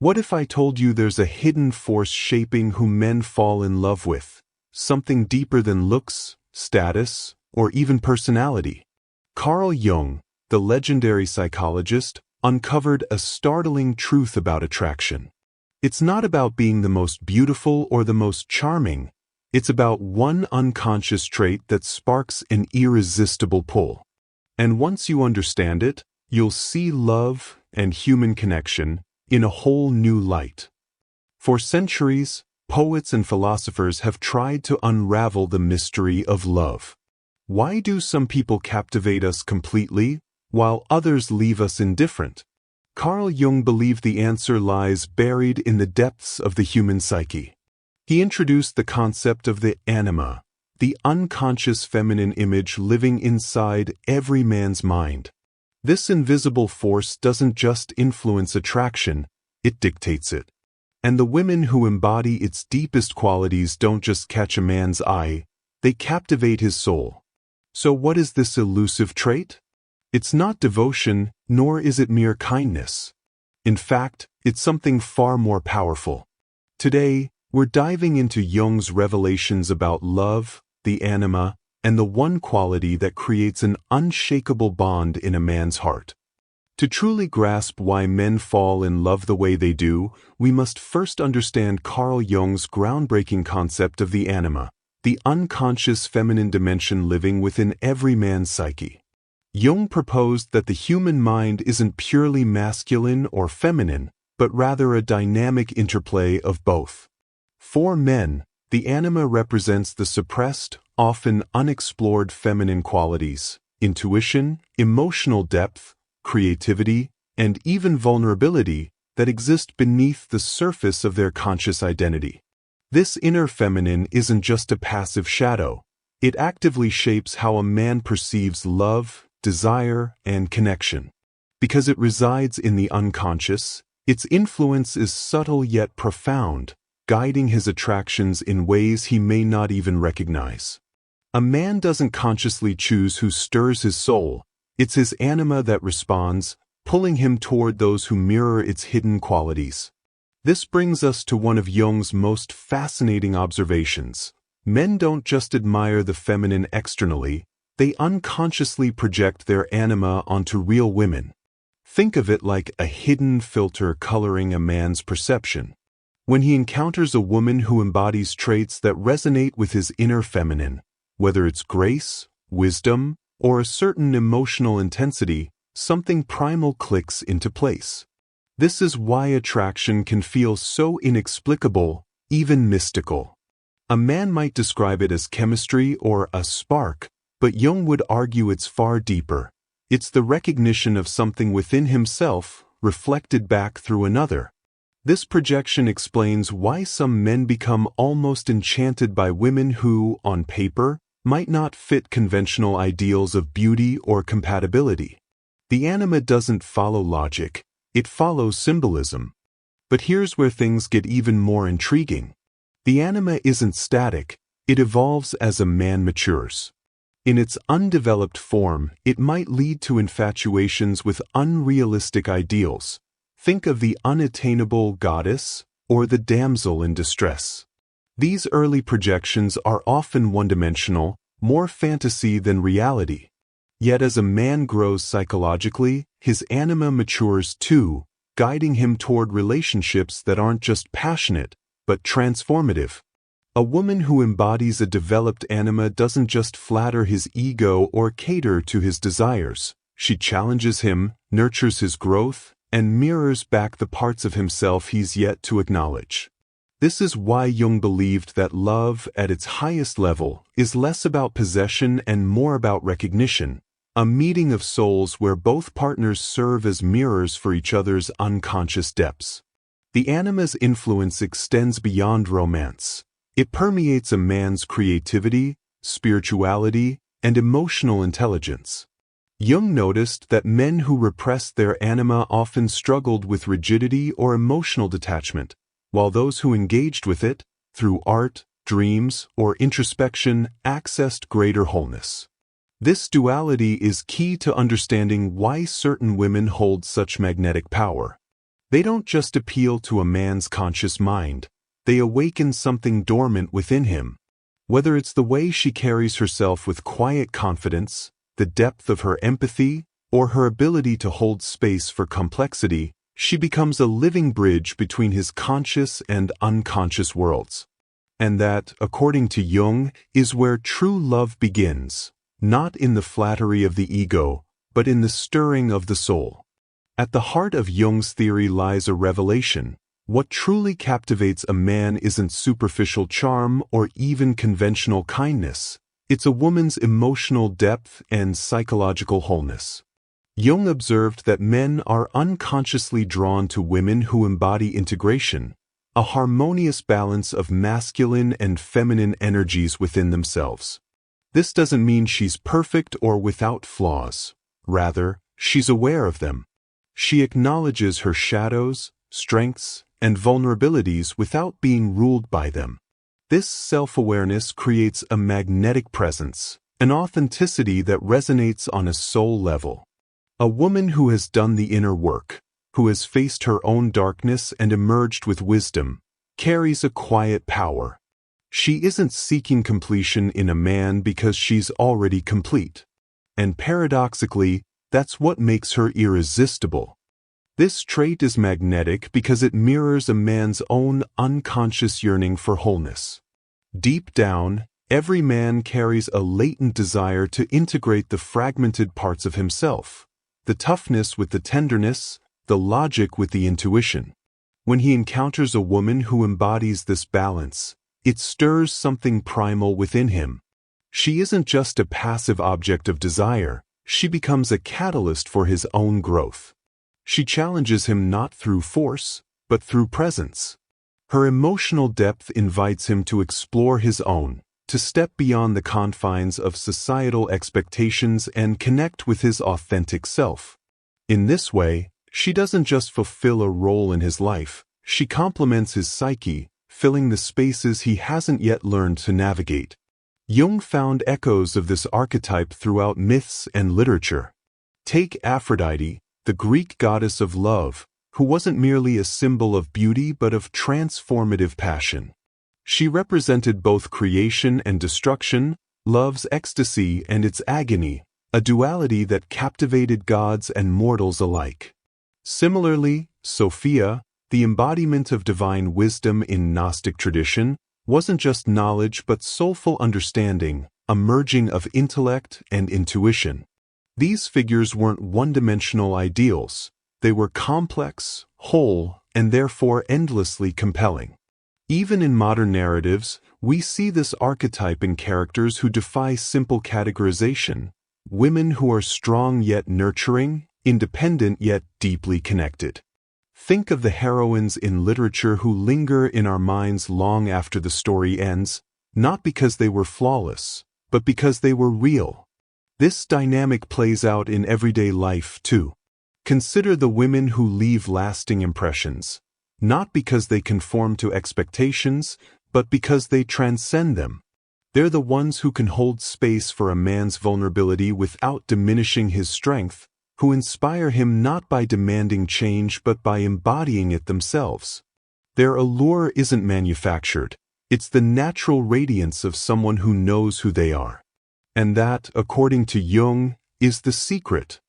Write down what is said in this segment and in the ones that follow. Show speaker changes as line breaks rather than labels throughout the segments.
What if I told you there's a hidden force shaping who men fall in love with? Something deeper than looks, status, or even personality. Carl Jung, the legendary psychologist, uncovered a startling truth about attraction. It's not about being the most beautiful or the most charming. It's about one unconscious trait that sparks an irresistible pull. And once you understand it, you'll see love and human connection in a whole new light. For centuries, poets and philosophers have tried to unravel the mystery of love. Why do some people captivate us completely, while others leave us indifferent? Carl Jung believed the answer lies buried in the depths of the human psyche. He introduced the concept of the anima, the unconscious feminine image living inside every man's mind. This invisible force doesn't just influence attraction, it dictates it. And the women who embody its deepest qualities don't just catch a man's eye, they captivate his soul. So what is this elusive trait? It's not devotion, nor is it mere kindness. In fact, it's something far more powerful. Today, we're diving into Jung's revelations about love, the anima, and the one quality that creates an unshakable bond in a man's heart. To truly grasp why men fall in love the way they do, we must first understand Carl Jung's groundbreaking concept of the anima, the unconscious feminine dimension living within every man's psyche. Jung proposed that the human mind isn't purely masculine or feminine, but rather a dynamic interplay of both. For men, the anima represents the suppressed, often unexplored feminine qualities, intuition, emotional depth, creativity, and even vulnerability that exist beneath the surface of their conscious identity. This inner feminine isn't just a passive shadow. It actively shapes how a man perceives love, desire, and connection. Because it resides in the unconscious, its influence is subtle yet profound, guiding his attractions in ways he may not even recognize. A man doesn't consciously choose who stirs his soul. It's his anima that responds, pulling him toward those who mirror its hidden qualities. This brings us to one of Jung's most fascinating observations. Men don't just admire the feminine externally, they unconsciously project their anima onto real women. Think of it like a hidden filter coloring a man's perception. When he encounters a woman who embodies traits that resonate with his inner feminine, whether it's grace, wisdom, or a certain emotional intensity, something primal clicks into place. This is why attraction can feel so inexplicable, even mystical. A man might describe it as chemistry or a spark, but Jung would argue it's far deeper. It's the recognition of something within himself, reflected back through another. This projection explains why some men become almost enchanted by women who, on paper, might not fit conventional ideals of beauty or compatibility. The anima doesn't follow logic, it follows symbolism. But here's where things get even more intriguing. The anima isn't static, it evolves as a man matures. In its undeveloped form, it might lead to infatuations with unrealistic ideals. Think of the unattainable goddess or the damsel in distress. These early projections are often one-dimensional, more fantasy than reality. Yet as a man grows psychologically, his anima matures too, guiding him toward relationships that aren't just passionate, but transformative. A woman who embodies a developed anima doesn't just flatter his ego or cater to his desires. She challenges him, nurtures his growth, and mirrors back the parts of himself he's yet to acknowledge. This is why Jung believed that love, at its highest level, is less about possession and more about recognition, a meeting of souls where both partners serve as mirrors for each other's unconscious depths. The anima's influence extends beyond romance. It permeates a man's creativity, spirituality, and emotional intelligence. Jung noticed that men who repressed their anima often struggled with rigidity or emotional detachment, while those who engaged with it, through art, dreams, or introspection, accessed greater wholeness. This duality is key to understanding why certain women hold such magnetic power. They don't just appeal to a man's conscious mind, they awaken something dormant within him. Whether it's the way she carries herself with quiet confidence, the depth of her empathy, or her ability to hold space for complexity, she becomes a living bridge between his conscious and unconscious worlds. And that, according to Jung, is where true love begins, not in the flattery of the ego, but in the stirring of the soul. At the heart of Jung's theory lies a revelation. What truly captivates a man isn't superficial charm or even conventional kindness. It's a woman's emotional depth and psychological wholeness. Jung observed that men are unconsciously drawn to women who embody integration, a harmonious balance of masculine and feminine energies within themselves. This doesn't mean she's perfect or without flaws. Rather, she's aware of them. She acknowledges her shadows, strengths, and vulnerabilities without being ruled by them. This self-awareness creates a magnetic presence, an authenticity that resonates on a soul level. A woman who has done the inner work, who has faced her own darkness and emerged with wisdom, carries a quiet power. She isn't seeking completion in a man because she's already complete. And paradoxically, that's what makes her irresistible. This trait is magnetic because it mirrors a man's own unconscious yearning for wholeness. Deep down, every man carries a latent desire to integrate the fragmented parts of himself, the toughness with the tenderness, the logic with the intuition. When he encounters a woman who embodies this balance, it stirs something primal within him. She isn't just a passive object of desire, she becomes a catalyst for his own growth. She challenges him not through force, but through presence. Her emotional depth invites him to explore his own, to step beyond the confines of societal expectations and connect with his authentic self. In this way, she doesn't just fulfill a role in his life, she complements his psyche, filling the spaces he hasn't yet learned to navigate. Jung found echoes of this archetype throughout myths and literature. Take Aphrodite, the Greek goddess of love, who wasn't merely a symbol of beauty but of transformative passion. She represented both creation and destruction, love's ecstasy and its agony, a duality that captivated gods and mortals alike. Similarly, Sophia, the embodiment of divine wisdom in Gnostic tradition, wasn't just knowledge but soulful understanding, a merging of intellect and intuition. These figures weren't one-dimensional ideals. They were complex, whole, and therefore endlessly compelling. Even in modern narratives, we see this archetype in characters who defy simple categorization, women who are strong yet nurturing, independent yet deeply connected. Think of the heroines in literature who linger in our minds long after the story ends, not because they were flawless, but because they were real. This dynamic plays out in everyday life, too. Consider the women who leave lasting impressions, not because they conform to expectations, but because they transcend them. They're the ones who can hold space for a man's vulnerability without diminishing his strength, who inspire him not by demanding change but by embodying it themselves. Their allure isn't manufactured, it's the natural radiance of someone who knows who they are. And that, according to Jung, is the secret.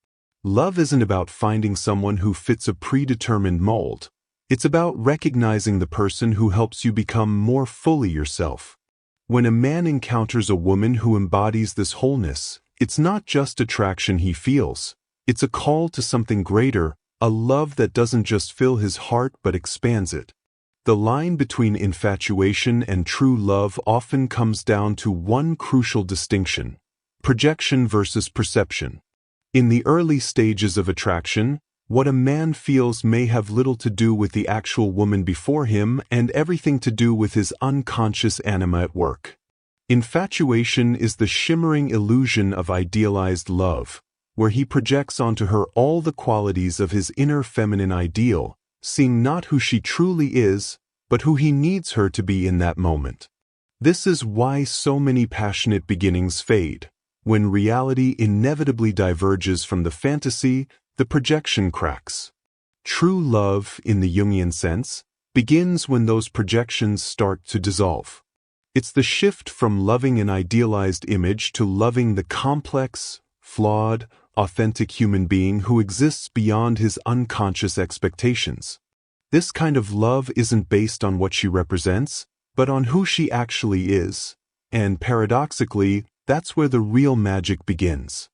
Love isn't about finding someone who fits a predetermined mold. It's about recognizing the person who helps you become more fully yourself. When a man encounters a woman who embodies this wholeness, it's not just attraction he feels. It's a call to something greater, a love that doesn't just fill his heart but expands it. The line between infatuation and true love often comes down to one crucial distinction: projection versus perception. In the early stages of attraction, what a man feels may have little to do with the actual woman before him and everything to do with his unconscious anima at work. Infatuation is the shimmering illusion of idealized love, where he projects onto her all the qualities of his inner feminine ideal, seeing not who she truly is, but who he needs her to be in that moment. This is why so many passionate beginnings fade. When reality inevitably diverges from the fantasy, the projection cracks. True love, in the Jungian sense, begins when those projections start to dissolve. It's the shift from loving an idealized image to loving the complex, flawed, authentic human being who exists beyond his unconscious expectations. This kind of love isn't based on what she represents, but on who she actually is, and paradoxically, that's where the real magic begins.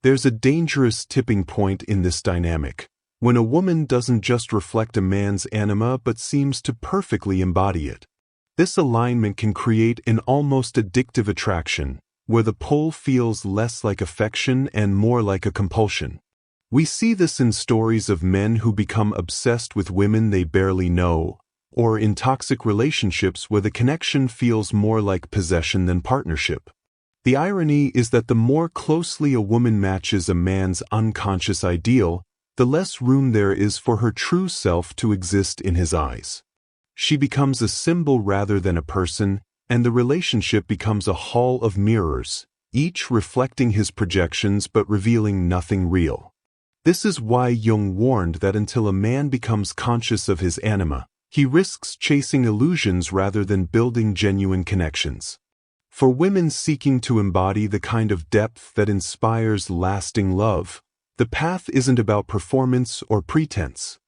There's a dangerous tipping point in this dynamic, when a woman doesn't just reflect a man's anima but seems to perfectly embody it. This alignment can create an almost addictive attraction, where the pull feels less like affection and more like a compulsion. We see this in stories of men who become obsessed with women they barely know, or in toxic relationships where the connection feels more like possession than partnership. The irony is that the more closely a woman matches a man's unconscious ideal, the less room there is for her true self to exist in his eyes. She becomes a symbol rather than a person, and the relationship becomes a hall of mirrors, each reflecting his projections but revealing nothing real. This is why Jung warned that until a man becomes conscious of his anima, he risks chasing illusions rather than building genuine connections. For women seeking to embody the kind of depth that inspires lasting love, the path isn't about performance or pretense.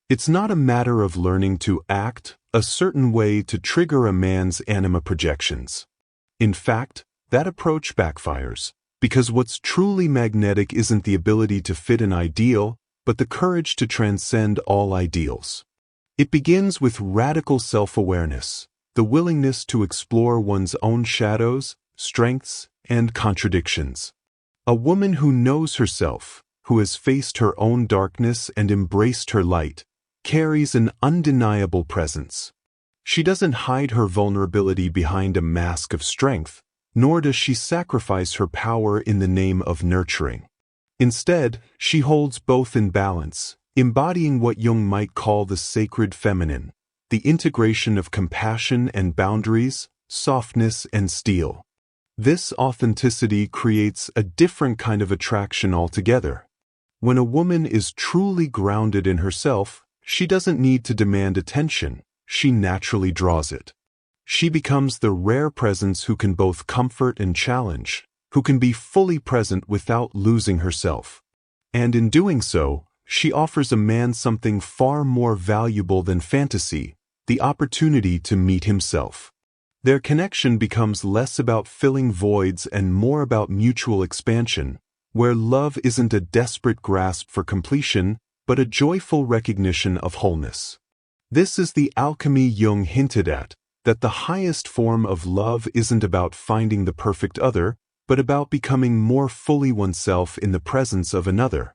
It's not a matter of learning to act a certain way to trigger a man's anima projections. In fact, that approach backfires, because what's truly magnetic isn't the ability to fit an ideal, but the courage to transcend all ideals. It begins with radical self-awareness, the willingness to explore one's own shadows, strengths, and contradictions. A woman who knows herself, who has faced her own darkness and embraced her light, carries an undeniable presence. She doesn't hide her vulnerability behind a mask of strength, nor does she sacrifice her power in the name of nurturing. Instead, she holds both in balance, embodying what Jung might call the sacred feminine, the integration of compassion and boundaries, softness and steel. This authenticity creates a different kind of attraction altogether. When a woman is truly grounded in herself, she doesn't need to demand attention, she naturally draws it. She becomes the rare presence who can both comfort and challenge, who can be fully present without losing herself. And in doing so, she offers a man something far more valuable than fantasy, the opportunity to meet himself. Their connection becomes less about filling voids and more about mutual expansion, where love isn't a desperate grasp for completion, but a joyful recognition of wholeness. This is the alchemy Jung hinted at, that the highest form of love isn't about finding the perfect other, but about becoming more fully oneself in the presence of another.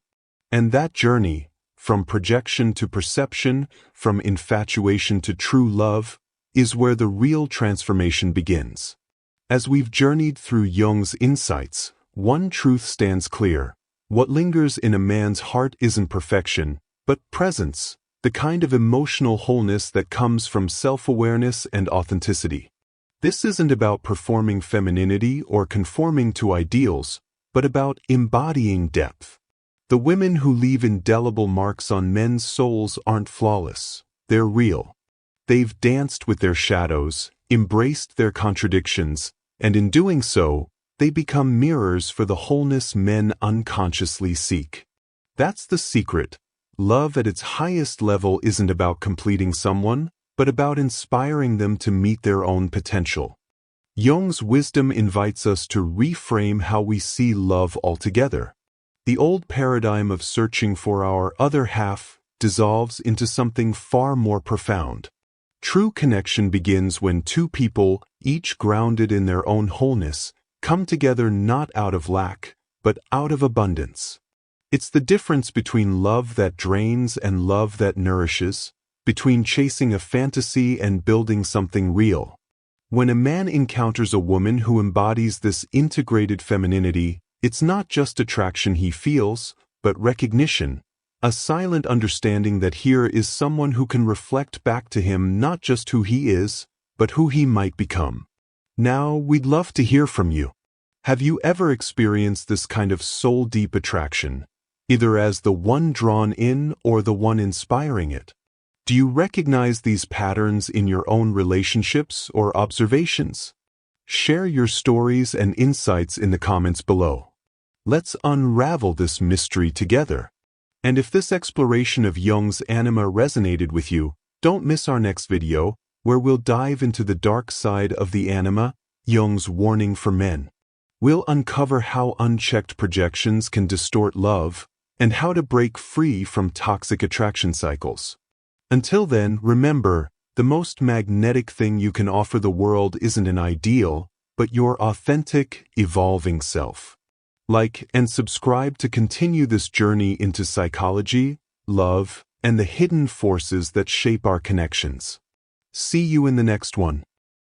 And that journey, from projection to perception, from infatuation to true love, is where the real transformation begins. As we've journeyed through Jung's insights, one truth stands clear. What lingers in a man's heart isn't perfection, but presence, the kind of emotional wholeness that comes from self-awareness and authenticity. This isn't about performing femininity or conforming to ideals, but about embodying depth. The women who leave indelible marks on men's souls aren't flawless, they're real. They've danced with their shadows, embraced their contradictions, and in doing so, they become mirrors for the wholeness men unconsciously seek. That's the secret. Love at its highest level isn't about completing someone, but about inspiring them to meet their own potential. Jung's wisdom invites us to reframe how we see love altogether. The old paradigm of searching for our other half dissolves into something far more profound. True connection begins when two people, each grounded in their own wholeness, come together not out of lack, but out of abundance. It's the difference between love that drains and love that nourishes, between chasing a fantasy and building something real. When a man encounters a woman who embodies this integrated femininity, it's not just attraction he feels, but recognition, a silent understanding that here is someone who can reflect back to him not just who he is, but who he might become. Now, we'd love to hear from you. Have you ever experienced this kind of soul-deep attraction? either as the one drawn in or the one inspiring it. Do you recognize these patterns in your own relationships or observations? Share your stories and insights in the comments below. Let's unravel this mystery together. And if this exploration of Jung's anima resonated with you, don't miss our next video, where we'll dive into the dark side of the anima, Jung's warning for men. We'll uncover how unchecked projections can distort love, and how to break free from toxic attraction cycles. Until then, remember, the most magnetic thing you can offer the world isn't an ideal, but your authentic, evolving self. Like and subscribe to continue this journey into psychology, love, and the hidden forces that shape our connections. See you in the next one.